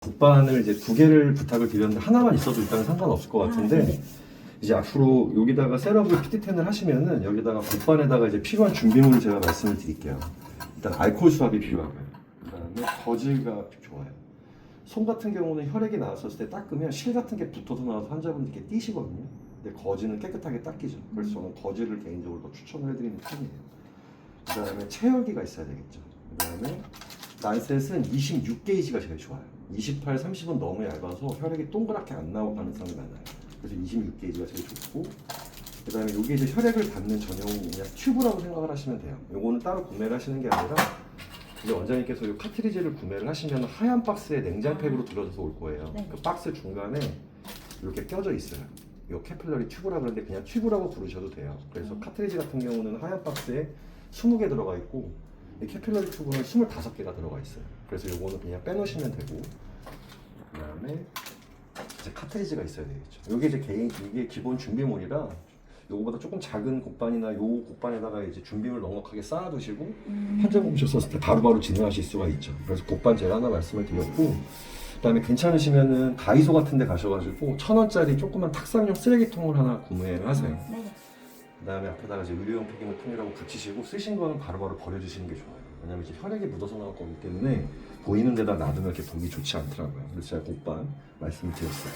곡반을 이제 2개를 부탁을 드렸는데 하나만 있어도 일단 상관없을 것 같은데 이제 앞으로 여기다가 셋업을 PT10을 하시면은 여기다가 곡반에다가 이제 필요한 준비물을 제가 말씀을 드릴게요. 일단 알코올 수압이 필요하고요. 그다음에 거즈가 좋아요. 솜 같은 경우는 혈액이 나왔었을 때 닦으면 실 같은 게 붙어서 나와서 환자분들 이렇게 띄시거든요. 근데 거즈는 깨끗하게 닦이죠. 그래서 저는 거즈를 개인적으로 더 추천을 해드리는 편이에요. 그다음에 체열기가 있어야 되겠죠. 그다음에 란셋은 26게이지가 제일 좋아요. 28, 30은 너무 얇아서 혈액이 동그랗게 안 나올 가능성이 많아요. 그래서 26게이지가 제일 좋고, 그 다음에 이게 이제 혈액을 받는 전용 그냥 튜브라고 생각을 하시면 돼요. 요거는 따로 구매를 하시는 게 아니라 이제 원장님께서 이 카트리지를 구매를 하시면 하얀 박스에 냉장팩으로 들어져서 올 거예요. 네. 그 박스 중간에 이렇게 껴져 있어요. 이 캐필러리 튜브라 그러는데 그냥 튜브라고 부르셔도 돼요. 그래서 카트리지 같은 경우는 하얀 박스에 20개 들어가 있고, 이 캐필러리 튜브는 25개가 들어가 있어요. 그래서 요거는 그냥 빼놓으시면 되고, 그 다음에 이제 카트리지가 있어야 되겠죠. 이게 이제 이게 기본 준비물이라 요거보다 조금 작은 곡반이나 요 곡반에다가 이제 준비물 넉넉하게 쌓아두시고 환자분 오셨을 때 바로바로 진행하실 수가 있죠. 그래서 곡반 제가 하나 말씀을 드렸고, 그다음에 괜찮으시면은 다이소 같은 데 가셔가지고 1,000원짜리 조그만 탁상용 쓰레기통을 하나 구매를 하세요. 네. 그다음에 앞에다가 이제 의료용 폐기물 통이라고 붙이시고 쓰신 거는 바로바로 버려주시는 게 좋아요. 왜냐면 이제 혈액이 묻어서 나올 거기 때문에 보이는 데다 놔두면 이렇게 보기 좋지 않더라고요. 그래서 제가 곡반 말씀을 드렸어요.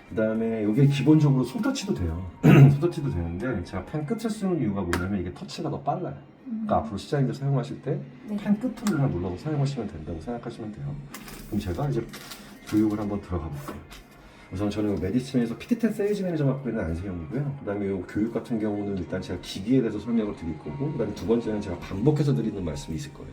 그다음에 이게 기본적으로 손터치도 돼요. 손터치도 되는데 제가 펜 끝을 쓰는 이유가 뭐냐면 이게 터치가 더 빨라요. 그러니까 앞으로 시장님들 사용하실 때 펜 끝을 그냥 눌러서 사용하시면 된다고 생각하시면 돼요. 그럼 제가 이제 교육을 한번 들어가 볼게요. 우선 저는 메디슨에서 PT10 세일즈 매니저 맡고 있는 안세영이고요. 그 다음에 이 교육 같은 경우는 일단 제가 기기에 대해서 설명을 드릴 거고, 그 다음에 두 번째는 제가 반복해서 드리는 말씀이 있을 거예요.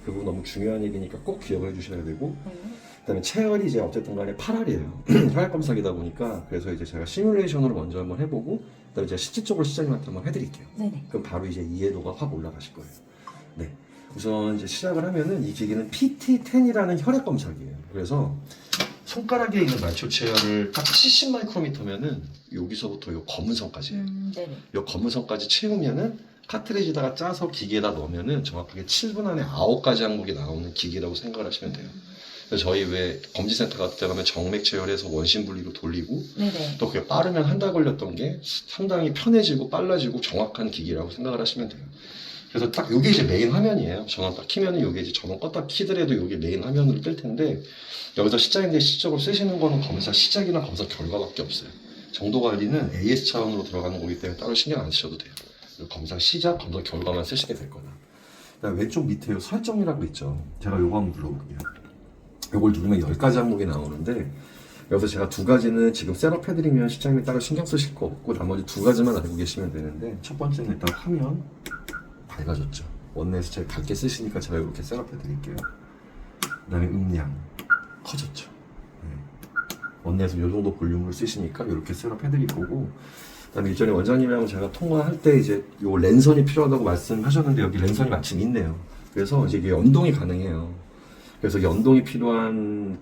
그 부분 너무 중요한 얘기니까 꼭 기억을 해주셔야 되고, 그 다음에 체열이 이제 어쨌든 간에 8알이에요. 혈액 검사기다 보니까, 그래서 이제 제가 시뮬레이션으로 먼저 한번 해보고, 그 다음에 제가 실질적으로 시장님한테 한번 해드릴게요. 네네. 그럼 바로 이제 이해도가 확 올라가실 거예요. 네. 우선 이제 시작을 하면은 이 기기는 PT10이라는 혈액 검사기예요. 그래서 손가락에 있는 말초 체열을 딱 70 마이크로미터면은 여기서부터 요 검은 선까지예요. 네네. 요 검은 선까지 채우면은 카트리지다가 짜서 기계에다 넣으면은 정확하게 7분 안에 9가지 항목이 나오는 기계라고 생각을 하시면 돼요. 그래서 저희 왜 검진센터 같은 데 가면 정맥 체열해서 원심 분리로 돌리고 네네. 또 그게 빠르면 한 달 걸렸던 게 상당히 편해지고 빨라지고 정확한 기기라고 생각을 하시면 돼요. 그래서 딱 요게 이제 메인 화면이에요. 전원 딱 키면은 요게 이제 전원 껐다 키더라도 요게 메인 화면으로 뜰 텐데, 여기서 시작인데 실적으로 쓰시는 거는 검사 시작이나 검사 결과밖에 없어요. 정도 관리는 AS 차원으로 들어가는 거기 때문에 따로 신경 안 쓰셔도 돼요. 검사 시작, 검사 결과만 쓰시게 될 거다. 그다음에 왼쪽 밑에 요 설정이라고 있죠. 제가 요거 한번 눌러볼게요. 요걸 누르면 10가지 항목이 나오는데, 여기서 제가 2가지는 지금 셋업 해드리면 시장님이 따로 신경 쓰실 거 없고 나머지 2가지만 알고 계시면 되는데, 첫 번째는 일단 화면 밝아졌죠. 원내에서 제가 밝게 쓰시니까 제가 이렇게 셋업 해드릴게요. 그 다음에 음량 커졌죠. 네. 원내에서 이 정도 볼륨을 쓰시니까 이렇게 셋업 해드릴 거고, 그 다음에 이전에 원장님이랑 제가 통화할 때 이제 요 랜선이 필요하다고 말씀하셨는데 여기 랜선이 마침 있네요. 그래서 이제 이게 연동이 가능해요. 그래서 연동이 필요한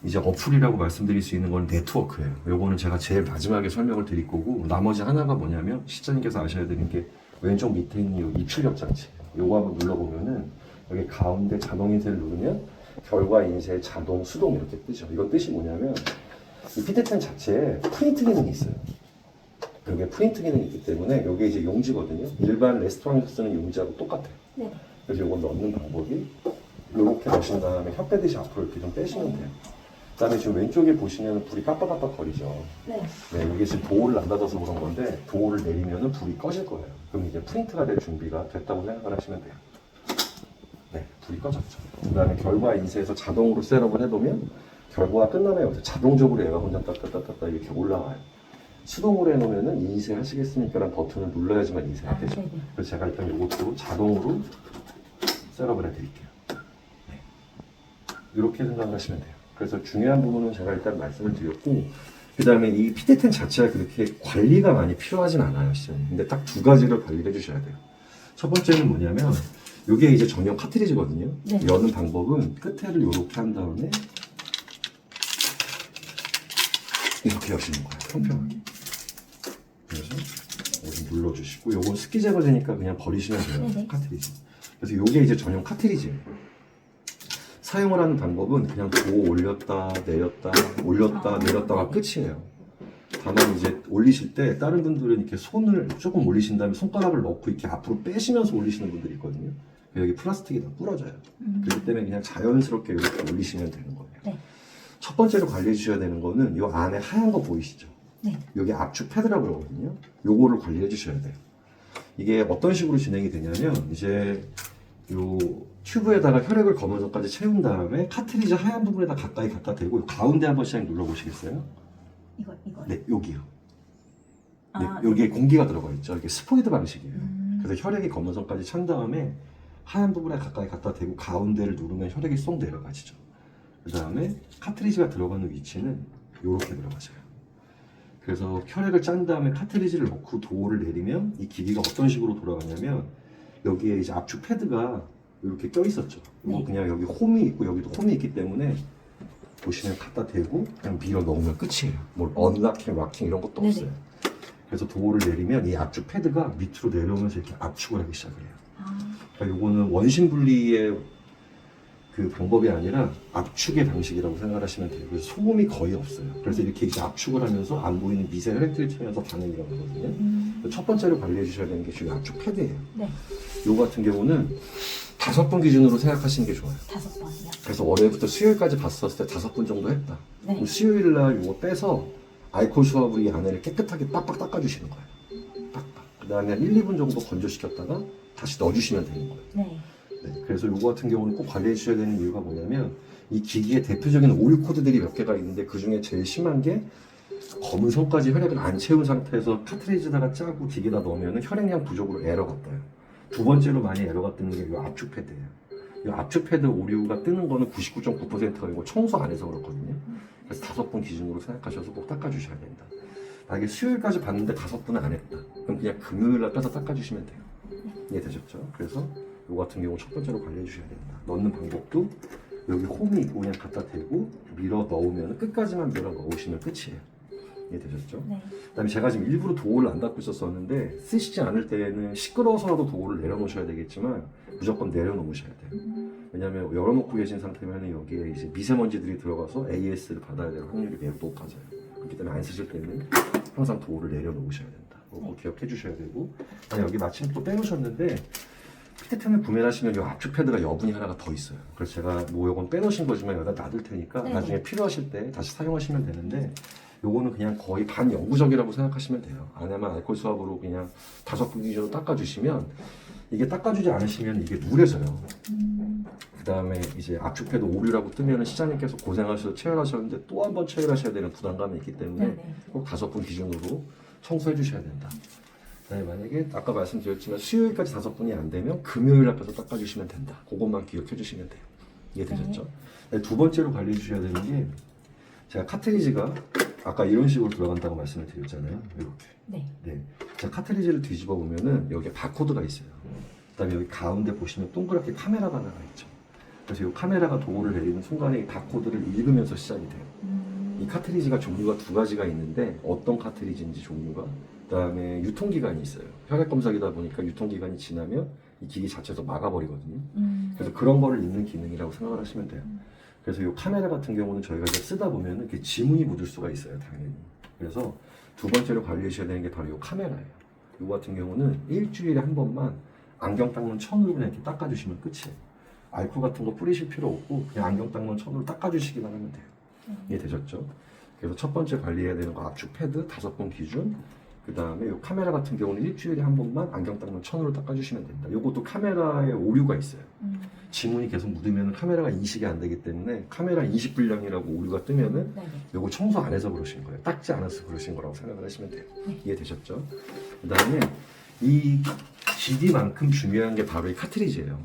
이제 어플이라고 말씀드릴 수 있는 건 네트워크예요. 요거는 제가 제일 마지막에 설명을 드릴 거고, 나머지 하나가 뭐냐면 시장님께서 아셔야 되는 게 왼쪽 밑에 있는 이 입출력 장치, 요거 한번 눌러보면은 여기 가운데 자동 인쇄를 누르면 결과 인쇄, 자동, 수동 이렇게 뜨죠. 이건 뜻이 뭐냐면 이 PT10 자체에 프린트 기능이 있어요. 여기에 프린트 기능이 있기 때문에 여기 이제 용지거든요. 일반 레스토랑에서 쓰는 용지하고 똑같아요. 네. 그래서 이걸 넣는 방법이 이렇게 넣으신 다음에 혀 빼듯이 앞으로 이렇게 좀 빼시면 돼요. 그 다음에 지금 왼쪽에 보시면 불이 깜빡깜빡 거리죠. 네. 네, 이게 지금 도어를 안 닫아서 그런 건데, 도어를 내리면은 불이 꺼질 거예요. 그럼 이제 프린트가 될 준비가 됐다고 생각을 하시면 돼요. 네, 불이 꺼졌죠. 그 다음에 결과 인쇄해서 자동으로 셋업을 해놓으면 결과가 끝나면 여기서 자동적으로 얘가 혼자 따따따따 이렇게 올라와요. 수동으로 해놓으면은 인쇄 하시겠습니까라는 버튼을 눌러야지만 인쇄가 되죠. 네네. 그래서 제가 일단 이것도 자동으로 셋업을 해드릴게요. 네. 이렇게 생각을 하시면 돼요. 그래서 중요한 부분은 제가 일단 말씀을 드렸고, 그 다음에 이 PT10 자체가 그렇게 관리가 많이 필요하진 않아요, 시장님. 근데 딱 2가지를 관리를 해주셔야 돼요. 첫 번째는 뭐냐면, 이게 이제 전용 카트리지거든요. 네. 여는 방법은 끝에를 이렇게 한 다음에 이렇게 여시는 거예요, 평평하게. 그래서 여기 눌러주시고, 요건 습기 제거되니까 그냥 버리시면 돼요, 네네. 카트리지. 그래서 요게 이제 전용 카트리지예요. 사용을 하는 방법은 그냥 도 올렸다 내렸다 올렸다 내렸다가 끝이에요. 다만 이제 올리실 때 다른 분들은 이렇게 손을 조금 올리신 다음에 손가락을 넣고 이렇게 앞으로 빼시면서 올리시는 분들이 있거든요. 여기 플라스틱이 다 부러져요. 그렇기 때문에 그냥 자연스럽게 이렇게 올리시면 되는 거예요. 네. 첫 번째로 관리해 주셔야 되는 거는 이 안에 하얀 거 보이시죠? 네. 여기 압축 패드라고 그러거든요. 요거를 관리해 주셔야 돼요. 이게 어떤 식으로 진행이 되냐면 이제 요 튜브에다가 혈액을 검은선까지 채운 다음에 카트리지 하얀 부분에다 가까이 갖다 대고 요 가운데 한번 시작 눌러 보시겠어요? 이거. 네, 여기요. 네, 아, 여기에 공기가 들어가 있죠. 이게 스포이드 방식이에요. 그래서 혈액이 검은선까지 찬 다음에 하얀 부분에 가까이 갖다 대고 가운데를 누르면 혈액이 쏙 내려가지죠. 그 다음에 카트리지가 들어가는 위치는 이렇게 들어가져요. 그래서 혈액을 짠 다음에 카트리지를 넣고 도어를 내리면 이 기기가 어떤 식으로 돌아가냐면 여기에 이제 압축 패드가 이렇게 껴 있었죠. 이거 네. 그냥 여기 홈이 있고 여기도 홈이 있기 때문에 보시면 갖다 대고 그냥 밀어 넣으면 끝이에요. 뭐 언락킹, 락킹 이런 것도 네네. 없어요. 그래서 도어를 내리면 이 압축 패드가 밑으로 내려오면서 이렇게 압축을 하기 시작을 해요. 그러니까 요거는 원심 분리의 그 방법이 아니라 압축의 방식이라고 생각하시면 돼요. 그래서 소음이 거의 없어요. 그래서 이렇게 이제 압축을 하면서 안 보이는 미세 혈액들이 튀면서 반응이 일어나거든요. 첫 번째로 관리해 주셔야 되는 게 지금 압축 패드예요. 네. 요거 같은 경우는 5번 기준으로 생각하시는 게 좋아요. 5번이요. 그래서 월요일부터 수요일까지 봤었을 때 5분 정도 했다. 네. 그럼 수요일날 요거 빼서 알코올 수압으로 이 안에를 깨끗하게 빡빡 닦아주시는 거예요. 빡빡. 그 다음에 한 1, 2분 정도 건조시켰다가 다시 넣어주시면 되는 거예요. 네. 네, 그래서 요거 같은 경우는 꼭 관리해 주셔야 되는 이유가 뭐냐면 이 기기의 대표적인 오류 코드들이 몇 개가 있는데 그 중에 제일 심한 게 검은 선까지 혈액을 안 채운 상태에서 카트리지다가 짜고 기기에다 넣으면 혈액량 부족으로 에러가 떠요. 두 번째로 많이 에러가 뜨는 게 이 압축 패드예요. 이 압축 패드 오류가 뜨는 거는 99.9%가 이거 청소 안 해서 그렇거든요. 그래서 5번 기준으로 생각하셔서 꼭 닦아주셔야 된다. 만약에 수요일까지 봤는데 5번은 안 했다. 그럼 그냥 금요일날 빼서 닦아주시면 돼요. 이해되셨죠? 그래서 요 같은 경우 첫 번째로 관리해 주셔야 된다. 넣는 방법도 여기 홈이 있고 그냥 갖다 대고 밀어 넣으면 끝까지만 밀어 넣으시면 끝이에요. 이해되셨죠? 네. 그다음에 제가 지금 일부러 도어를 안 닫고 있었었는데 쓰시지 않을 때에는 시끄러워서라도 도어를 내려놓으셔야 되겠지만 무조건 내려놓으셔야 돼요. 왜냐하면 열어놓고 계신 상태면 여기에 이제 미세먼지들이 들어가서 AS를 받아야 될 확률이 매우 높아져요. 그렇기 때문에 안 쓰실 때는 항상 도어를 내려놓으셔야 된다. 그거 기억해 주셔야 되고, 아니, 여기 마침 또 빼놓으셨는데 피트템을 구매하시면 이 압축 패드가 여분이 하나가 더 있어요. 그래서 제가 뭐 이건 빼놓으신 거지만 여기다 놔둘 테니까 네네. 나중에 필요하실 때 다시 사용하시면 되는데, 요거는 그냥 거의 반영구적이라고 생각하시면 돼요. 안에만 알코올 수압으로 그냥 5분 기준으로 닦아주시면, 이게 닦아주지 않으시면 이게 누래져요. 그 다음에 이제 압축 패드 오류라고 뜨면 시장님께서 고생하셔서 체열하셨는데 또 한 번 체열하셔야 되는 부담감이 있기 때문에 네네. 꼭 5분 기준으로 청소해 주셔야 된다. 네, 만약에 아까 말씀드렸지만 수요일까지 5분이 안 되면 금요일 앞에서 닦아주시면 된다. 그것만 기억해 주시면 돼요. 이해되셨죠? 네, 두 번째로 관리해 주셔야 되는 게, 제가 카트리지가 아까 이런 식으로 들어간다고 말씀을 드렸잖아요. 이렇게. 네. 네. 자, 카트리지를 뒤집어 보면은 여기에 바코드가 있어요. 그다음에 여기 가운데 보시면 동그랗게 카메라가 하나 있죠. 그래서 이 카메라가 도어를 내리는 순간에 이 바코드를 읽으면서 시작이 돼요. 이 카트리지가 종류가 2가지가 있는데 어떤 카트리지인지 종류가, 그다음에 유통기간이 있어요. 혈액 검사기다 보니까 유통기간이 지나면 이 기기 자체에서 막아버리거든요. 그래서 그런 거를 읽는 기능이라고 생각을 하시면 돼요. 그래서 이 카메라 같은 경우는 저희가 이제 쓰다 보면 이렇게 지문이 묻을 수가 있어요, 당연히. 그래서 두 번째로 관리하셔야 되는 게 바로 이 카메라예요. 이 같은 경우는 일주일에 한 번만 안경 닦는 천으로 그냥 이렇게 닦아주시면 끝이에요. 알코올 같은 거 뿌리실 필요 없고 그냥 안경 닦는 천으로 닦아주시기만 하면 돼요. 이해되셨죠? 그래서 첫 번째 관리해야 되는 거 압축 패드 5번 기준, 그 다음에 이 카메라 같은 경우는 일주일에 한 번만 안경 닦는 천으로 닦아주시면 된다. 이것도 카메라에 오류가 있어요. 지문이 계속 묻으면 카메라가 인식이 안 되기 때문에 카메라 인식 불량이라고 오류가 뜨면은 네네. 요거 청소 안 해서 그러신 거예요. 닦지 않아서 그러신 거라고 생각을 하시면 돼요. 네. 이해되셨죠? 그 다음에 이 기기만큼 중요한 게 바로 이 카트리지예요.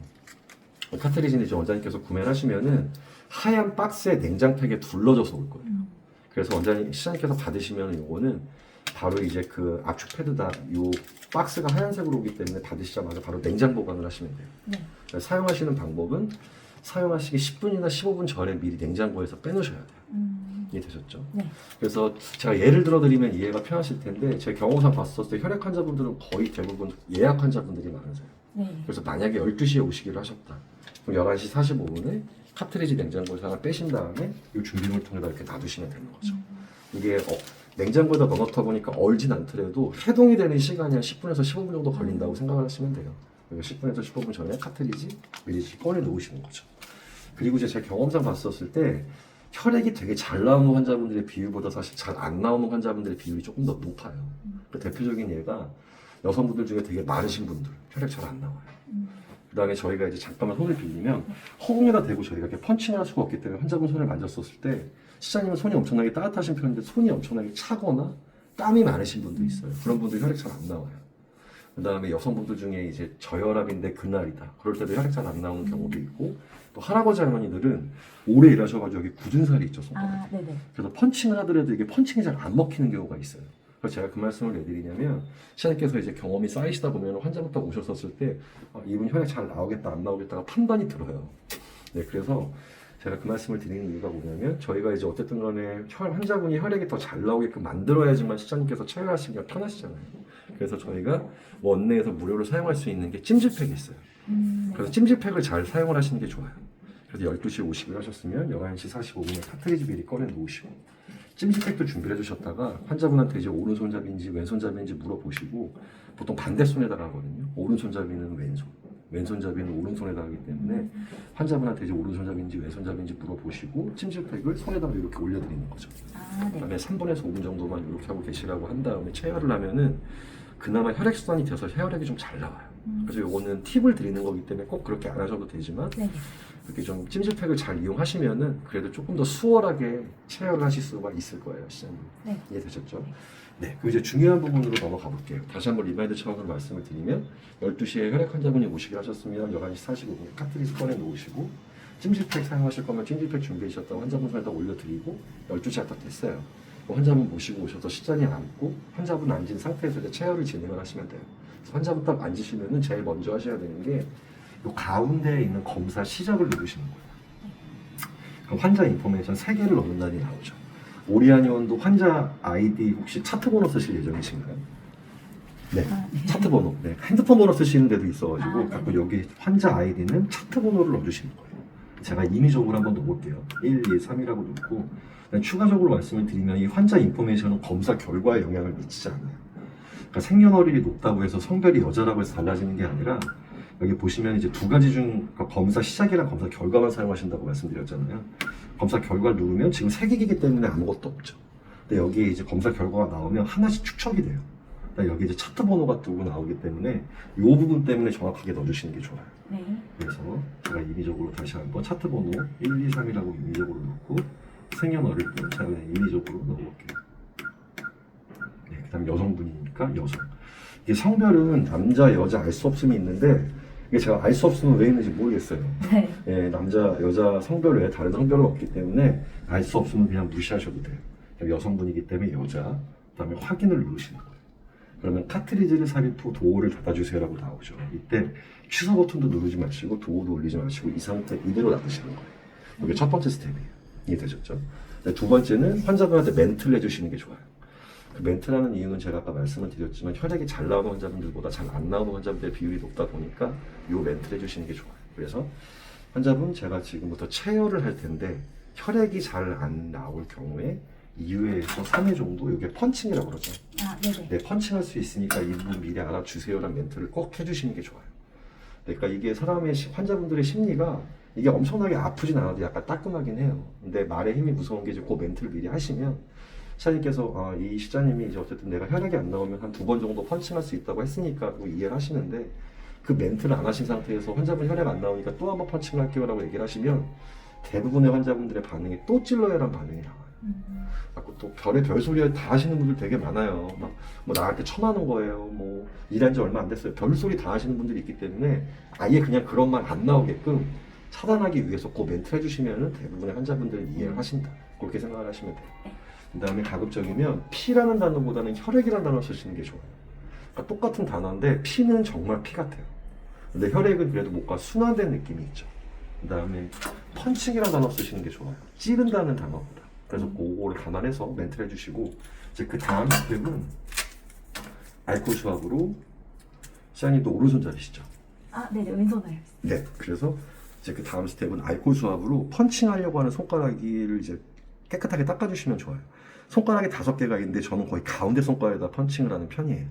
이 카트리지는 이제 원장님께서 구매를 하시면은 하얀 박스에 냉장팩에 둘러져서 올 거예요. 그래서 원장님 시장님께서 받으시면 요거는 바로 이제 그 압축 패드다, 요 박스가 하얀색으로 오기 때문에 받으시자마자 바로 냉장 보관을 하시면 돼요. 네. 사용하시는 방법은 사용하시기 10분이나 15분 전에 미리 냉장고에서 빼놓으셔야 돼요. 이해되셨죠? 네. 그래서 제가 예를 들어드리면 이해가 편하실 텐데, 제 경험상 봤었을 때 혈액 환자분들은 거의 대부분 예약 환자분들이 많으세요. 네. 그래서 만약에 12시에 오시기로 하셨다. 그럼 11시 45분에 카트리지 냉장고에서 하나 빼신 다음에 이 준비물통에다 이렇게 놔두시면 되는 거죠. 이게 냉장고에다 넣어놓다 보니까 얼진 않더라도 해동이 되는 시간이 한 10분에서 15분 정도 걸린다고 생각을 하시면 돼요. 그리고 10분에서 15분 전에 카트리지 미리 꺼내 놓으시는 거죠. 그리고 이제 제 경험상 봤었을 때 혈액이 되게 잘 나오는 환자분들의 비율보다 사실 잘 안 나오는 환자분들의 비율이 조금 더 높아요. 그 대표적인 예가 여성분들 중에 되게 마르신 분들 혈액 잘 안 나와요. 그 다음에 저희가 이제 잠깐만 손을 빌리면 허공에다 대고 저희가 이렇게 펀칭을 할 수가 없기 때문에 환자분 손을 만졌었을 때 시장님은 손이 엄청나게 따뜻하신 편인데 손이 엄청나게 차거나 땀이 많으신 분도 있어요. 그런 분들 혈액 잘 안 나와요. 그 다음에 여성분들 중에 이제 저혈압인데 그날이다. 그럴 때도 혈액 잘 안 나오는 경우도 있고 또 할아버지 할머니들은 오래 일하셔가지고 여기 굳은 살이 있죠, 손가락에. 네네. 그래서 펀칭을 하더라도 이게 펀칭이 잘 안 먹히는 경우가 있어요. 그래서 제가 그 말씀을 왜 드리냐면 시장님께서 이제 경험이 쌓이시다 보면 환자부터 오셨었을 때 이분 혈액 잘 나오겠다 안 나오겠다가 판단이 들어요. 네, 그래서 제가 그 말씀을 드리는 이유가 뭐냐면 저희가 이제 어쨌든 간에 환자분이 혈액이 더 잘 나오게끔 만들어야지만 시장님께서 체열하시기가 편하시잖아요. 그래서 저희가 원내에서 무료로 사용할 수 있는 게 찜질팩이 있어요. 그래서 찜질팩을 잘 사용을 하시는 게 좋아요. 그래서 12시에 오시기로 하셨으면 11시 45분에 카트리지 미리 꺼내 놓으시고 찜질팩도 준비를 해주셨다가 환자분한테 이제 오른손잡이인지 왼손잡이인지 물어보시고 보통 반대손에다가 하거든요. 오른손잡이는 왼손, 왼손잡이는 오른손에다가 하기 때문에 환자분한테 이제 오른손잡이인지 왼손잡이인지 물어보시고 찜질팩을 손에다가 이렇게 올려드리는 거죠. 네. 그다음에 3분에서 5분 정도만 이렇게 하고 계시라고 한 다음에 체열을 하면은 그나마 혈액순환이 돼서 혈액이 좀 잘 나와요. 그래서 요거는 팁을 드리는 거기 때문에 꼭 그렇게 안 하셔도 되지만 네. 이렇게 좀 찜질팩을 잘 이용하시면은 그래도 조금 더 수월하게 체열을 하실 수가 있을 거예요, 시장님. 네. 이해되셨죠? 네, 그 이제 중요한 부분으로 넘어가 볼게요. 다시 한번 리마인드 차원으로 말씀을 드리면 12시에 혈액 환자분이 오시기로 하셨으면 11시 45분에 카트리지 꺼내 놓으시고 찜질팩 사용하실 거면 찜질팩 준비해 주셨다고 환자분 손에다 올려드리고 12시가 딱 됐어요. 환자분 모시고 오셔서 시장에 앉고 환자분 앉은 상태에서 이제 체열을 진행을 하시면 돼요. 그래서 환자분 딱 앉으시면은 제일 먼저 하셔야 되는 게 요 가운데에 있는 검사 시작을 누르시는 거예요. 그럼 환자 인포메이션 3개를 넣는 날이 나오죠. 오리아니온도 환자 아이디 혹시 차트 번호 쓰실 예정이신가요? 네, 네. 차트 번호. 네, 핸드폰 번호 쓰시는 데도 있어가지고 네. 갖고 여기 환자 아이디는 차트 번호를 넣어주시는 거예요. 제가 임의적으로 한번 넣어볼게요. 1, 2, 3이라고 넣고 추가적으로 말씀을 드리면 이 환자 인포메이션은 검사 결과에 영향을 미치지 않아요. 그러니까 생년월일이 높다고 해서 성별이 여자라고 해서 달라지는 게 아니라 여기 보시면 이제 두 가지 중 검사 시작이랑 검사 결과만 사용하신다고 말씀드렸잖아요. 검사 결과를 누르면 지금 3개이기 때문에 아무것도 없죠. 근데 여기에 이제 검사 결과가 나오면 하나씩 축척이 돼요. 그러니까 여기 이제 차트 번호가 뜨고 나오기 때문에 이 부분 때문에 정확하게 넣어주시는 게 좋아요. 네. 그래서 제가 임의적으로 다시 한번 차트 번호 1, 2, 3이라고 임의적으로 넣고 생년월일도 제가 그냥 임의적으로 넣어볼게요. 네, 그 다음 여성분이니까 여성. 이게 성별은 남자, 여자 알 수 없음이 있는데 이게 제가 알 수 없으면 왜 있는지 모르겠어요. 네. 예, 남자, 여자 성별 외에 다른 성별은 없기 때문에 알 수 없으면 그냥 무시하셔도 돼요. 여성분이기 때문에 여자, 그 다음에 확인을 누르시는 거예요. 그러면 카트리지를 삽입 후 도어를 닫아주세요라고 나오죠. 이때 취소 버튼도 누르지 마시고 도어도 올리지 마시고 이 상태 이대로 놔두시는 거예요. 이게 첫 번째 스텝이에요. 이해되셨죠? 두 번째는 환자분한테 멘트를 해주시는 게 좋아요. 그 멘트라는 이유는 제가 아까 말씀을 드렸지만 혈액이 잘 나오는 환자분들보다 잘 안 나오는 환자분들의 비율이 높다 보니까 이 멘트를 해주시는 게 좋아요. 그래서 환자분 제가 지금부터 체열을 할 텐데 혈액이 잘 안 나올 경우에 2회에서 3회 정도 이게 펀칭이라고 그러죠. 네네. 네, 펀칭할 수 있으니까 이 부분 미리 알아주세요라는 멘트를 꼭 해주시는 게 좋아요. 그러니까 이게 사람의 환자분들의 심리가 이게 엄청나게 아프진 않아도 약간 따끔하긴 해요. 근데 말의 힘이 무서운 게 이제 그 멘트를 미리 하시면 시장님께서 이 시장님이 이제 어쨌든 내가 혈액이 안 나오면 한 2번 정도 펀칭할 수 있다고 했으니까 이해를 하시는데 그 멘트를 안 하신 상태에서 환자분 혈액 안 나오니까 또 한번 펀칭을 할게요라고 얘기를 하시면 대부분의 환자분들의 반응이 또 찔러요라는 반응이 나와요. 자꾸 또 별의 소리 다 하시는 분들 되게 많아요. 막 뭐 나한테 쳐나는 거예요. 뭐 일한 지 얼마 안 됐어요. 별 소리 다 하시는 분들이 있기 때문에 아예 그냥 그런 말 안 나오게끔 차단하기 위해서 그 멘트 해주시면은 대부분의 환자분들은 이해를 하신다. 그렇게 생각을 하시면 돼요. 그 다음에 가급적이면 피라는 단어보다는 혈액이라는 단어 쓰시는 게 좋아요. 그러니까 똑같은 단어인데 피는 정말 피 같아요. 근데 혈액은 그래도 뭔가 순환된 느낌이 있죠. 그 다음에 펀칭이라는 단어 쓰시는 게 좋아요. 찌른다는 단어보다. 그래서 그거를 감안해서 멘트를 해주시고 이제 그 다음 스텝은 알코올 수압으로 시장님도 오른손잡이시죠? 네네. 왼손을. 네. 그래서 이제 그 다음 스텝은 알코올 수압으로 펀칭하려고 하는 손가락을 이제 깨끗하게 닦아주시면 좋아요. 손가락이 5개가 있는데 저는 거의 가운데 손가락에다 펀칭을 하는 편이에요.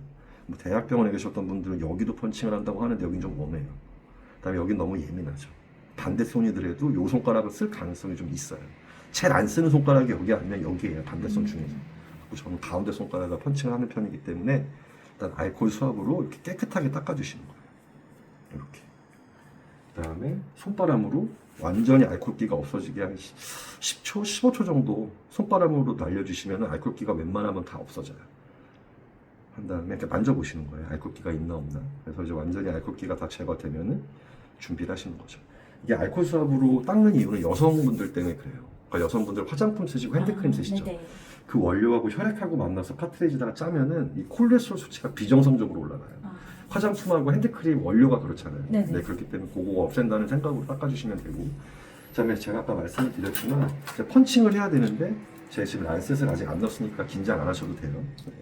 뭐 대학병원에 계셨던 분들은 여기도 펀칭을 한다고 하는데 여긴 좀 웜해요. 그다음에 여긴 너무 예민하죠. 반대 손이더라도 요 손가락을 쓸 가능성이 좀 있어요. 제일 안 쓰는 손가락이 여기 아니면 여기에요. 반대손 중에서. 저는 가운데 손가락에다 펀칭을 하는 편이기 때문에 일단 알코올 수압으로 이렇게 깨끗하게 닦아주시는 거예요. 이렇게. 그 다음에 손바람으로 완전히 알코올기가 없어지게 한 10초, 15초 정도 손바람으로 날려주시면 알코올기가 웬만하면 다 없어져요. 한 다음에 이렇게 만져보시는 거예요. 알코올기가 있나 없나. 그래서 이제 완전히 알코올기가 다 제거되면은 준비를 하시는 거죠. 이게 알코올 수압으로 닦는 이유는 여성분들 때문에 그래요. 그러니까 여성분들 화장품 쓰시고 핸드크림 쓰시죠. 네네. 그 원료하고 혈액하고 만나서 카트리지다가 짜면은 이 콜레스테롤 수치가 비정상적으로 올라가요. 화장품하고 핸드크림 원료가 그렇잖아요. 네네. 네, 그렇기 때문에 그거 없앤다는 생각으로 닦아주시면 되고. 그다음에 제가 아까 말씀을 드렸지만 이제 펀칭을 해야 되는데 제가 지금 란셋을 아직 안 넣었으니까 긴장 안 하셔도 돼요. 네.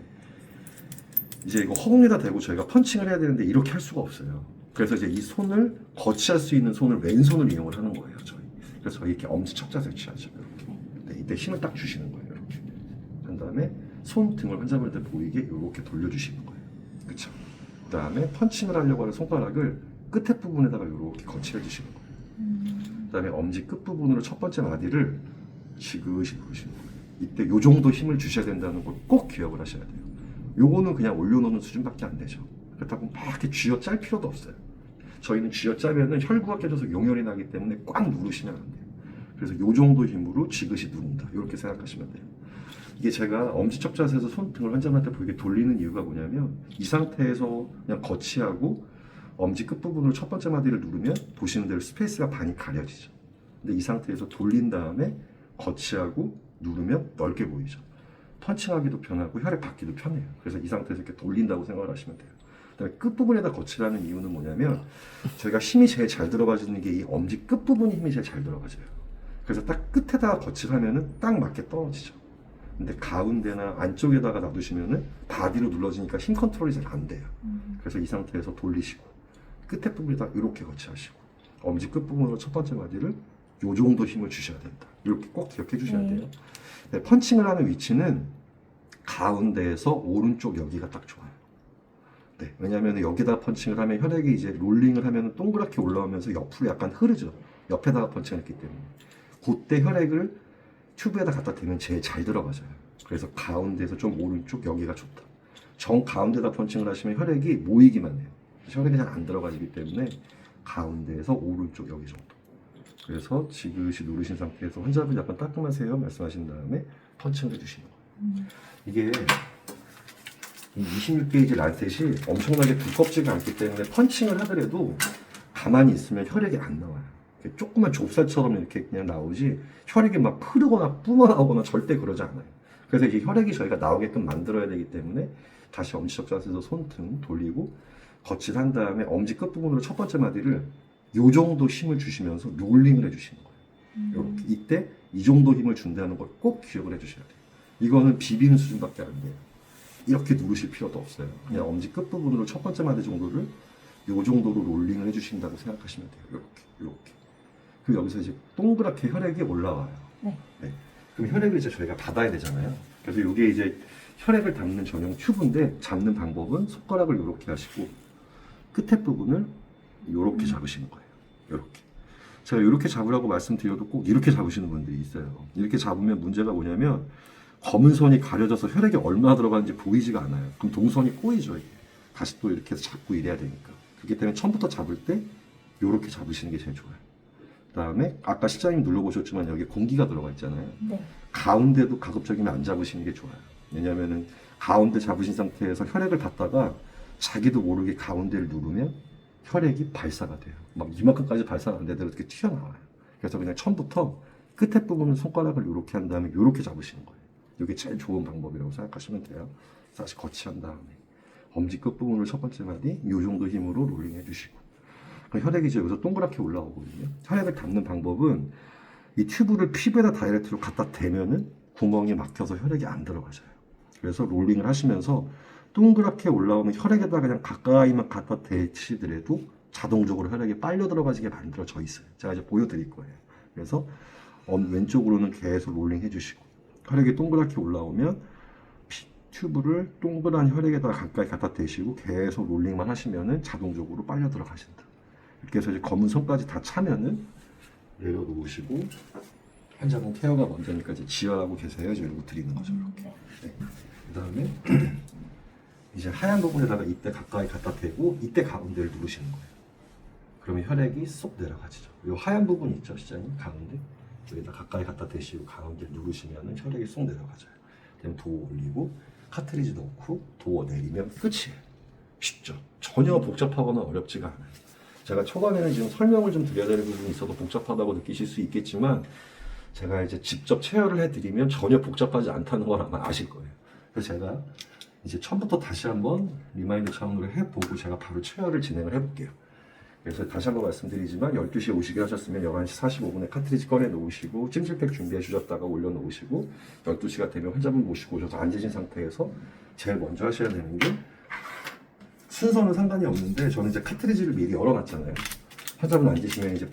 이제 이거 허공에다 대고 저희가 펀칭을 해야 되는데 이렇게 할 수가 없어요. 그래서 이제 이 손을 거치할 수 있는 손을 왼손을 이용을 하는 거예요. 저희. 그래서 저희 이렇게 엄지척 자세 취하죠. 이렇게. 네, 이때 힘을 딱 주시는 거예요. 이렇게. 한 다음에 손등을 환자분한테 보이게 이렇게 돌려주시는 거예요. 그렇죠? 그 다음에 펀칭을 하려고 하는 손가락을 끝에 부분에다가 이렇게 거치해 주시는 거예요. 그 다음에 엄지 끝부분으로 첫 번째 마디를 지그시 누르시는 거예요. 이때 요 정도 힘을 주셔야 된다는 걸 꼭 기억을 하셔야 돼요. 요거는 그냥 올려놓는 수준밖에 안 되죠. 그렇다고 막 이렇게 쥐어 짤 필요도 없어요. 저희는 쥐어 짜면은 혈구가 깨져서 용혈이 나기 때문에 꽉 누르시면 안 돼요. 그래서 요 정도 힘으로 지그시 누른다. 이렇게 생각하시면 돼요. 이게 제가 엄지척 자세에서 손등을 환자한테 보이게 돌리는 이유가 뭐냐면 이 상태에서 그냥 거치하고 엄지 끝부분으로 첫 번째 마디를 누르면 보시는 대로 스페이스가 반이 가려지죠. 근데 이 상태에서 돌린 다음에 거치하고 누르면 넓게 보이죠. 펀칭하기도 편하고 혈액 받기도 편해요. 그래서 이 상태에서 이렇게 돌린다고 생각을 하시면 돼요. 그다음에 끝부분에다 거치라는 이유는 뭐냐면 저희가 힘이 제일 잘 들어가지는 게 이 엄지 끝부분이 힘이 제일 잘 들어가져요. 그래서 딱 끝에다가 거치를 하면은 딱 맞게 떨어지죠. 근데 가운데나 안쪽에다가 놔두시면은 바디로 눌러지니까 힘 컨트롤이 잘 안 돼요. 그래서 이 상태에서 돌리시고 끝에 부분에다 이렇게 거치하시고 엄지 끝부분으로 첫 번째 마디를 요 정도 힘을 주셔야 된다. 이렇게 꼭 기억해 주셔야 돼요. 네, 펀칭을 하는 위치는 가운데에서 오른쪽 여기가 딱 좋아요. 네, 왜냐하면 여기다 펀칭을 하면 혈액이 이제 롤링을 하면 동그랗게 올라오면서 옆으로 약간 흐르죠. 옆에다가 펀칭을 했기 때문에. 그때 혈액을 튜브에다 갖다 대면 제일 잘 들어가져요. 그래서 가운데에서 좀 오른쪽 여기가 좋다. 정 가운데다 펀칭을 하시면 혈액이 모이기만 해요. 혈액이 잘 안 들어가지기 때문에 가운데에서 오른쪽 여기 정도. 그래서 지그시 누르신 상태에서 환자분 약간 따끔하세요 말씀하신 다음에 펀칭을 해주시는 거예요. 이게 이 26게이지 란셋이 엄청나게 두껍지가 않기 때문에 펀칭을 하더라도 가만히 있으면 혈액이 안 나와요. 조그만 좁쌀처럼 이렇게 그냥 나오지 혈액이 막 흐르거나 뿜어나오거나 절대 그러지 않아요. 그래서 이 혈액이 저희가 나오게끔 만들어야 되기 때문에 다시 엄지척 자세에서 손등 돌리고 거치한 다음에 엄지 끝부분으로 첫 번째 마디를 요 정도 힘을 주시면서 롤링을 해주시는 거예요. 이렇게 이때 이 정도 힘을 준다는 걸 꼭 기억을 해주셔야 돼요. 이거는 비비는 수준밖에 안 돼요. 이렇게 누르실 필요도 없어요. 그냥 엄지 끝부분으로 첫 번째 마디 정도를 요 정도로 롤링을 해주신다고 생각하시면 돼요. 이렇게, 이렇게. 그럼 여기서 이제 동그랗게 혈액이 올라와요. 네. 네. 그럼 혈액을 이제 저희가 받아야 되잖아요. 그래서 이게 이제 혈액을 담는 전용 튜브인데 잡는 방법은 손가락을 이렇게 하시고 끝에 부분을 이렇게 잡으시는 거예요. 이렇게. 제가 이렇게 잡으라고 말씀드려도 꼭 이렇게 잡으시는 분들이 있어요. 이렇게 잡으면 문제가 뭐냐면 검은 선이 가려져서 혈액이 얼마나 들어가는지 보이지가 않아요. 그럼 동선이 꼬이죠. 이게. 다시 또 이렇게 해서 잡고 이래야 되니까. 그렇기 때문에 처음부터 잡을 때 이렇게 잡으시는 게 제일 좋아요. 그 다음에 아까 실장님 눌러보셨지만 여기 공기가 들어가 있잖아요. 네. 가운데도 가급적이면 안 잡으시는 게 좋아요. 왜냐면은 가운데 잡으신 상태에서 혈액을 닫다가 자기도 모르게 가운데를 누르면 혈액이 발사가 돼요. 막 이만큼까지 발사가 안 되더라도 이렇게 튀어나와요. 그래서 그냥 처음부터 끝에 부분을 손가락을 이렇게 한 다음에 이렇게 잡으시는 거예요. 이게 제일 좋은 방법이라고 생각하시면 돼요. 다시 거치한 다음에 엄지 끝부분을 첫 번째 마디 이 정도 힘으로 롤링 해주시고 혈액이 이제 여기서 동그랗게 올라오거든요. 혈액을 담는 방법은 이 튜브를 피부에다 다이렉트로 갖다 대면은 구멍이 막혀서 혈액이 안 들어가져요. 그래서 롤링을 하시면서 동그랗게 올라오는 혈액에다 그냥 가까이만 갖다 대치더라도 자동적으로 혈액이 빨려 들어가지게 만들어져 있어요. 제가 이제 보여드릴 거예요. 그래서 왼쪽으로는 계속 롤링 해주시고 혈액이 동그랗게 올라오면 튜브를 동그란 혈액에다가 가까이 갖다 대시고 계속 롤링만 하시면은 자동적으로 빨려 들어가신다. 이렇게 해서 이제 검은 손까지 다 차면은 내려놓으시고 환자분 케어가 먼저니까 이제 지혈하고 계세요. 이러고 드리는 거죠. 이렇게. 네. 그 다음에 이제 하얀 부분에다가 이때 가까이 갖다 대고 이때 가운데를 누르시는 거예요. 그러면 혈액이 쏙 내려가지죠. 이 하얀 부분 있죠, 시장님 가운데 여기다 가까이 갖다 대시고 가운데 누르시면은 혈액이 쏙 내려가져요. 그다음에 도어 올리고 카트리지 넣고 도어 내리면 끝이에요. 쉽죠. 전혀 복잡하거나 어렵지가 않아요. 제가 초반에는 지금 설명을 좀 드려야 되는 부분이 있어도 복잡하다고 느끼실 수 있겠지만 제가 이제 직접 체열을 해드리면 전혀 복잡하지 않다는 걸 아마 아실 거예요. 그래서 제가 이제 처음부터 다시 한번 리마인드 차원으로 해보고 제가 바로 체열을 진행을 해볼게요. 그래서 다시 한번 말씀드리지만 12시에 오시게 하셨으면 11시 45분에 카트리지 꺼내 놓으시고 찜질팩 준비해 주셨다가 올려 놓으시고 12시가 되면 환자분 모시고 오셔서 앉으신 상태에서 제일 먼저 하셔야 되는 게 순서는 상관이 없는데 저는 이제 카트리지를 미리 열어놨잖아요. 환자분 앉으시면 이제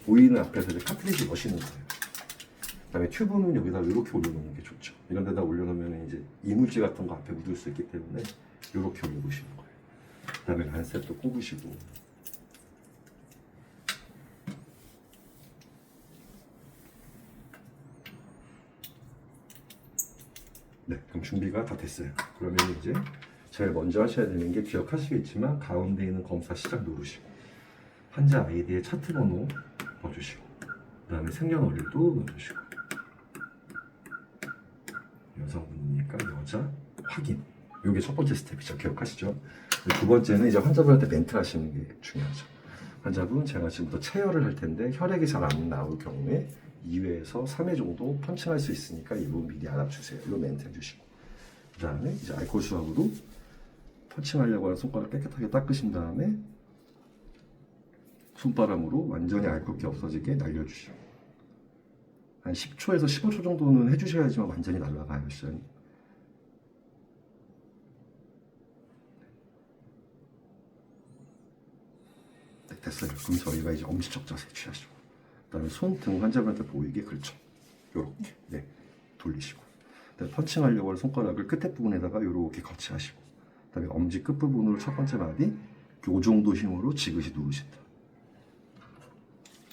보이는 앞에서 이제 카트리지 넣으시는 거예요. 그 다음에 튜브는 여기다 이렇게 올려놓는 게 좋죠. 이런 데다 올려놓으면 이제 이물질 같은 거 앞에 묻을 수 있기 때문에 이렇게 올려놓으시는 거예요. 그 다음에 란셋도 꼽으시고 네, 그럼 준비가 다 됐어요. 그러면 이제 제일 먼저 하셔야 되는 게 기억하시겠지만 가운데 있는 검사 시작 누르시고 환자 아이디의 차트 번호 넣어주시고 그 다음에 생년월일도 넣어주시고 여성분이니까 여자 확인. 이게 첫 번째 스텝이죠. 기억하시죠? 두 번째는 이제 환자분한테 멘트 하시는 게 중요하죠. 환자분, 제가 지금부터 체열을 할 텐데 혈액이 잘 안 나올 경우에 2회에서 3회 정도 펀칭할 수 있으니까 이 부분 미리 알아주세요. 이 멘트 해주시고 그 다음에 이제 알코올 수압으로 펀칭하려고 하는 손가락 깨끗하게 닦으신 다음에 손바람으로 완전히 알코올기 없어지게 날려주시고 한 10초에서 15초 정도는 해주셔야지만 완전히 날아가요. 시장님. 네, 됐어요. 그럼 저희가 이제 엄지척 자세 취하시고 그 다음에 손등 환자분한테 보이게 그렇죠. 요렇게 네 돌리시고 그다음에 펀칭하려고 하는 손가락을 끝에 부분에다가 요렇게 거치하시고 그 다음에 엄지 끝부분으로 첫 번째 마디 요 정도 힘으로 지그시 누르신다.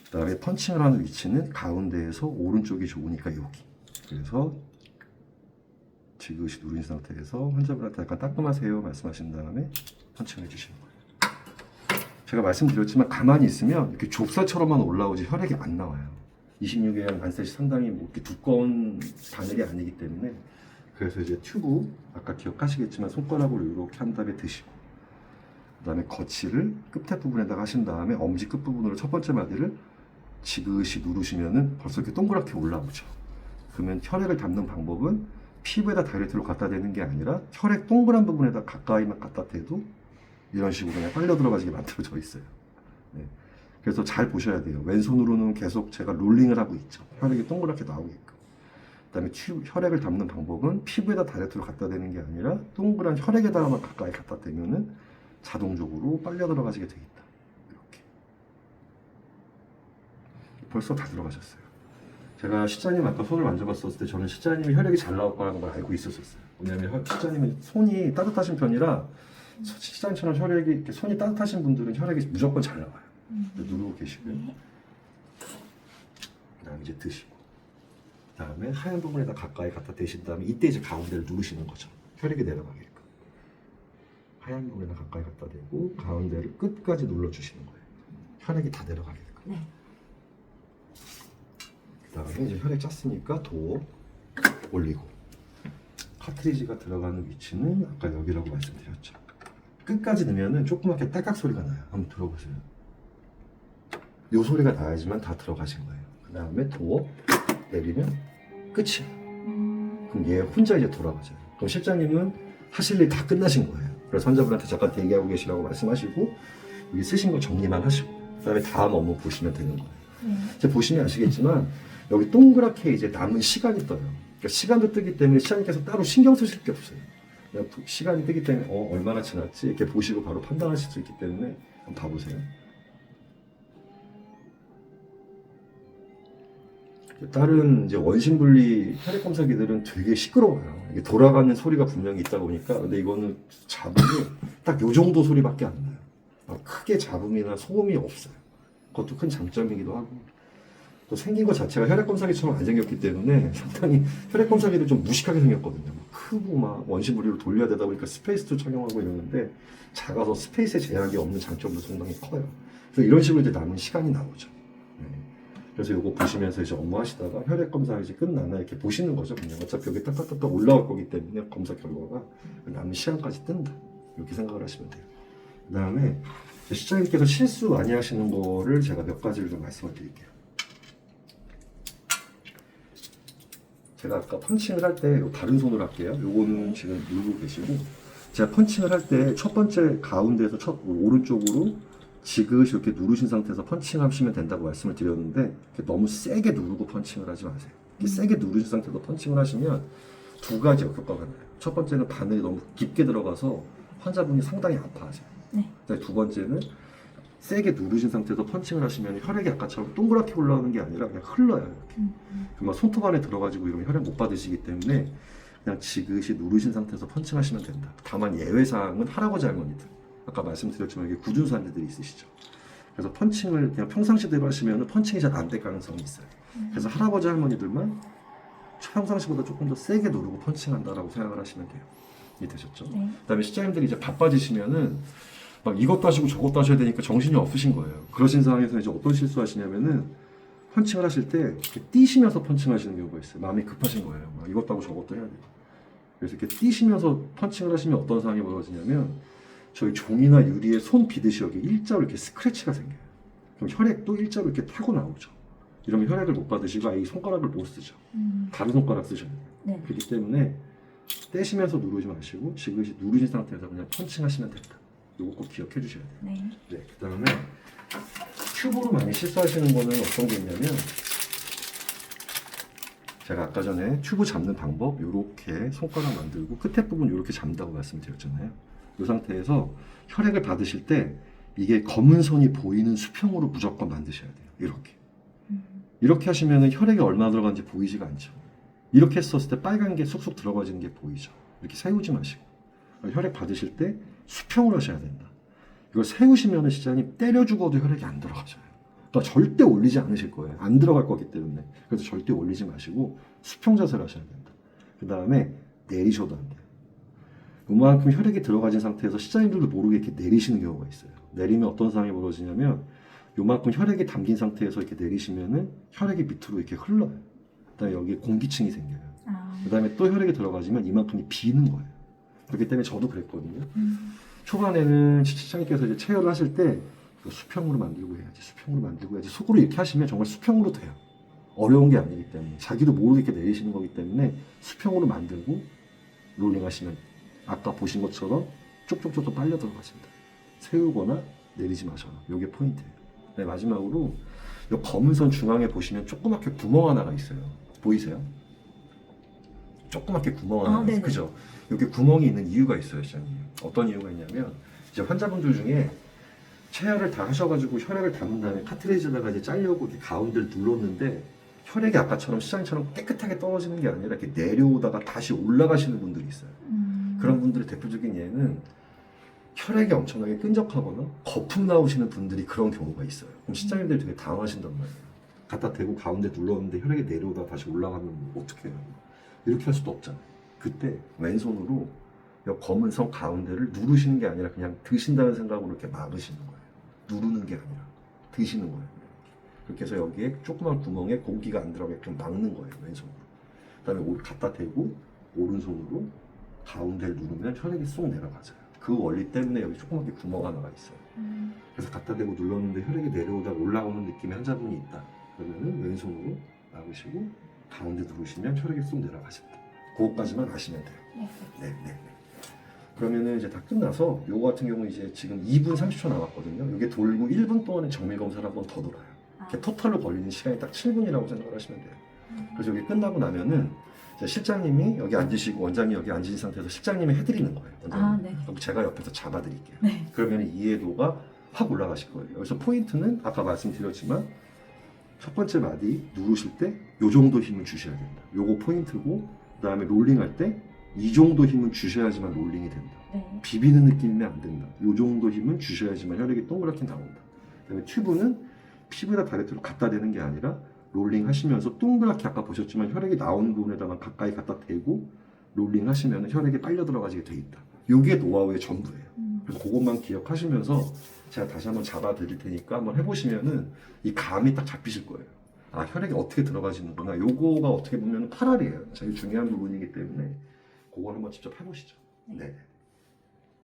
그 다음에 펀칭을 하는 위치는 가운데에서 오른쪽이 좋으니까 여기. 그래서 지그시 누른 상태에서 환자분한테 약간 따끔하세요 말씀하신 다음에 펀칭을 해주시는 거예요. 제가 말씀드렸지만 가만히 있으면 이렇게 좁쌀처럼만 올라오지 혈액이 안 나와요. 26의 란셋이 상당히 뭐 이렇게 두꺼운 바늘이 아니기 때문에 그래서 이제 튜브 아까 기억하시겠지만 손가락으로 이렇게 한 다음에 드시고 그 다음에 거치를 끝에 부분에다가 하신 다음에 엄지 끝부분으로 첫 번째 마디를 지그시 누르시면은 벌써 이렇게 동그랗게 올라오죠. 그러면 혈액을 담는 방법은 피부에다 다이렉트로 갖다 대는 게 아니라 혈액 동그란 부분에다 가까이만 갖다 대도 이런 식으로 그냥 빨려 들어가지게 만들어져 있어요. 네. 그래서 잘 보셔야 돼요. 왼손으로는 계속 제가 롤링을 하고 있죠. 혈액이 동그랗게 나오게끔. 그 다음에 혈액을 담는 방법은 피부에다 다이렉트로 갖다 대는 게 아니라 동그란 혈액에다가만 가까이 갖다 대면은 자동적으로 빨려 들어가지게 되겠다. 이렇게. 벌써 다 들어가셨어요. 제가 시자님 아까 손을 만져봤었을 때 저는 시자님이 혈액이 잘 나올 거라는 걸 알고 있었어요. 왜냐면 시자님은 손이 따뜻하신 편이라 시자님처럼 혈액이 이렇게 손이 따뜻하신 분들은 혈액이 무조건 잘 나와요. 누르고 계시고요. 그 다음에 이제 드시고 그 다음에 하얀 부분에다 가까이 갖다 대신 다음에 이때 이제 가운데를 누르시는 거죠. 혈액이 내려가게끔 하얀 부분에다 가까이 갖다 대고 가운데를 끝까지 눌러주시는 거예요. 혈액이 다 내려가게끔. 네. 그 다음에 이제 혈액 짰으니까 도어 올리고 카트리지가 들어가는 위치는 아까 여기라고 말씀드렸죠. 끝까지 넣으면 조그맣게 딸깍 소리가 나요. 한번 들어보세요. 요 소리가 나야지만 다 들어가신 거예요. 그 다음에 도어 내리면 끝이에요. 그럼 얘 혼자 이제 돌아가죠. 그럼 실장님은 하실 일 다 끝나신 거예요. 그래서 환자분한테 잠깐 대기하고 계시라고 말씀하시고 여기 쓰신 거 정리만 하시고 그 다음에 다음 업무 보시면 되는 거예요. 이제 보시면 아시겠지만 여기 동그랗게 이제 남은 시간이 떠요. 그러니까 시간도 뜨기 때문에 시장님께서 따로 신경 쓰실 게 없어요. 그냥 시간이 뜨기 때문에 얼마나 지났지 이렇게 보시고 바로 판단하실 수 있기 때문에 한번 봐보세요. 다른 이제 원심 분리 혈액 검사기들은 되게 시끄러워요. 이게 돌아가는 소리가 분명히 있다 보니까. 근데 이거는 잡음이 딱 요 정도 소리밖에 안 나요. 막 크게 잡음이나 소음이 없어요. 그것도 큰 장점이기도 하고. 또 생긴 것 자체가 혈액 검사기처럼 안 생겼기 때문에 상당히 혈액 검사기도 좀 무식하게 생겼거든요. 막 크고 막 원심 분리로 돌려야 되다 보니까 스페이스도 착용하고 이러는데 작아서 스페이스에 제약이 없는 장점도 상당히 커요. 그래서 이런 식으로 이제 남은 시간이 나오죠. 네. 그래서 이거 보시면서 이제 업무 하시다가 혈액 검사 이제 끝나나 이렇게 보시는 거죠. 그냥 어차피 여기 딱딱딱 올라올 거기 때문에 검사 결과가 남은 시간까지 뜬다. 이렇게 생각을 하시면 돼요. 그 다음에 시장님께서 실수 많이 하시는 거를 제가 몇 가지를 좀 말씀을 드릴게요. 제가 아까 펀칭을 할 때 다른 손으로 할게요. 요거는 지금 누르고 계시고 제가 펀칭을 할 때 첫 번째 가운데에서 오른쪽으로 지그시 이렇게 누르신 상태에서 펀칭하시면 된다고 말씀을 드렸는데 너무 세게 누르고 펀칭을 하지 마세요. 이렇게 세게 누르신 상태에서 펀칭을 하시면 두 가지 효과가 나요. 첫 번째는 바늘이 너무 깊게 들어가서 환자분이 상당히 아파하세요. 네. 두 번째는 세게 누르신 상태에서 펀칭을 하시면 혈액이 아까처럼 동그랗게 올라오는 게 아니라 그냥 흘러요. 이렇게. 그러면 손톱 안에 들어가지고 이러면 혈액 못 받으시기 때문에 그냥 지그시 누르신 상태에서 펀칭하시면 된다. 다만 예외사항은 할아버지 할머니들. 아까 말씀드렸지만 이게 굳은 산지들이 있으시죠. 그래서 펀칭을 그냥 평상시대로 하시면 펀칭이 잘 안 될 가능성이 있어요. 그래서 할아버지 할머니들만 평상시보다 조금 더 세게 누르고 펀칭한다라고 생각을 하시면 돼요. 이해되셨죠? 네. 그다음에 시장님들이 이제 바빠지시면은 막 이것도 하시고 저것도 하셔야 되니까 정신이 없으신 거예요. 그러신 상황에서 이제 어떤 실수하시냐면은 펀칭을 하실 때 이렇게 뛰시면서 펀칭하시는 경우가 있어요. 마음이 급하신 거예요. 막 이것도 하고 저것도 해야 돼요. 그래서 이렇게 뛰시면서 펀칭을 하시면 어떤 상황이 벌어지냐면 저희 종이나 유리에 손 비듯이 여기 일자로 이렇게 스크래치가 생겨요. 그럼 혈액도 일자로 이렇게 타고 나오죠. 이러면 혈액을 못 받으시고 아예 이 손가락을 못 쓰죠. 다른 손가락 쓰셔야 돼요. 네. 그렇기 때문에 떼시면서 누르지 마시고 지그시 누르신 상태에서 그냥 펀칭하시면 된다. 이거 꼭 기억해 주셔야 돼요. 네. 네, 그 다음에 튜브로 많이 실수하시는 거는 어떤 게 있냐면 제가 아까 전에 튜브 잡는 방법 이렇게 손가락 만들고 끝에 부분 이렇게 잡는다고 말씀드렸잖아요. 이 상태에서 혈액을 받으실 때 이게 검은 선이 보이는 수평으로 무조건 만드셔야 돼요. 이렇게 하시면 혈액이 얼마나 들어가는지 보이지가 않죠. 이렇게 했었을 때 빨간 게 쑥쑥 들어가지는 게 보이죠. 이렇게 세우지 마시고 혈액 받으실 때 수평으로 하셔야 된다. 이걸 세우시면 시장님 때려 죽어도 혈액이 안 들어가져요. 그러니까 절대 올리지 않으실 거예요. 안 들어갈 거기 때문에. 그래서 절대 올리지 마시고 수평 자세를 하셔야 된다. 그 다음에 내리셔도 안 돼요. 이만큼 혈액이 들어가진 상태에서 시장님들도 모르게 이렇게 내리시는 경우가 있어요. 내리면 어떤 상황이 벌어지냐면 요만큼 혈액이 담긴 상태에서 이렇게 내리시면은 혈액이 밑으로 이렇게 흘러요. 그다음에 여기에 공기층이 생겨요. 그다음에 또 혈액이 들어가지면 이만큼이 비는 거예요. 그렇기 때문에 저도 그랬거든요. 초반에는 시장님께서 이제 체열을 하실 때 수평으로 만들고 해야지, 수평으로 만들고 해야지. 속으로 이렇게 하시면 정말 수평으로 돼요. 어려운 게 아니기 때문에 자기도 모르게 이렇게 내리시는 거기 때문에 수평으로 만들고 롤링 하시면 아까 보신 것처럼 쪽쪽쪽쪽 빨려 들어가신다. 세우거나 내리지 마셔라. 이게 포인트예요. 네, 마지막으로 이 검은 선 중앙에 보시면 조그맣게 구멍 하나가 있어요. 보이세요? 조그맣게 구멍 하나 있어요. 그죠? 이렇게 구멍이 있는 이유가 있어요, 시장님. 어떤 이유가 있냐면 이제 환자분들 중에 체열을 다 하셔가지고 혈액을 담은 다음에 카트리지에다가 이제 짜려고 이렇게 가운데를 눌렀는데 혈액이 아까처럼 시장처럼 깨끗하게 떨어지는 게 아니라 이렇게 내려오다가 다시 올라가시는 분들이 있어요. 그런 분들의 대표적인 예는 혈액이 엄청나게 끈적하거나 거품 나오시는 분들이 그런 경우가 있어요. 그럼 시장님들이 되게 당황하신단 말이에요. 갖다 대고 가운데 눌렀는데 혈액이 내려오다가 다시 올라가면 어떻게 해요? 이렇게 할 수도 없잖아요. 그때 왼손으로 이 검은 선 가운데를 누르시는 게 아니라 그냥 드신다는 생각으로 이렇게 막으시는 거예요. 누르는 게 아니라 드시는 거예요. 그렇게 해서 여기에 조그만 구멍에 공기가 안 들어가게끔 막는 거예요. 왼손으로. 그 다음에 갖다 대고 오른손으로 가운데를 누르면 혈액이 쏙 내려가져요. 그 원리 때문에 여기 조그맣게 구멍 하나가 있어요. 그래서 갖다 대고 눌렀는데 혈액이 내려오다가 올라오는 느낌의 환자분이 있다. 그러면은 왼손으로 막으시고 가운데 누르시면 혈액이 쏙 내려가신다. 그것까지만 아시면 돼요. 네. 그러면은 이제 다 끝나서 요거 같은 경우 이제 지금 2분 30초 남았거든요. 이게 돌고 1분 동안에 정밀 검사를 한 번 더 돌아요. 이렇게 토탈로 걸리는 시간이 딱 7분이라고 생각을 하시면 돼요. 그래서 여기 끝나고 나면은 이제 실장님이 여기 앉으시고 원장님이 여기 앉으신 상태에서 실장님이 해드리는 거예요. 네. 그럼 제가 옆에서 잡아드릴게요. 네. 그러면 이해도가 확 올라가실 거예요. 여기서 포인트는 아까 말씀드렸지만 첫 번째 마디 누르실 때 요 정도 힘을 주셔야 된다. 요거 포인트고, 그 다음에 롤링할 때 이 정도 힘은 주셔야지만 롤링이 된다. 네. 비비는 느낌이면 안 된다. 요 정도 힘은 주셔야지만 혈액이 동그랗게 나온다. 그다음에 튜브는 피부에다 다이렉트로 갖다 대는 게 아니라 롤링 하시면서 동그랗게 아까 보셨지만 혈액이 나오는 부분에다만 가까이 갖다 대고 롤링 하시면 혈액이 빨려 들어가지게 돼 있다. 요게 노하우의 전부예요. 그래서 그것만 기억하시면서 제가 다시 한번 잡아 드릴 테니까 한번 해보시면은 이 감이 딱 잡히실 거예요. 아, 혈액이 어떻게 들어가지는구나. 요거가 어떻게 보면 8알이에요. 제일 중요한 부분이기 때문에 그걸 한번 직접 해보시죠. 네.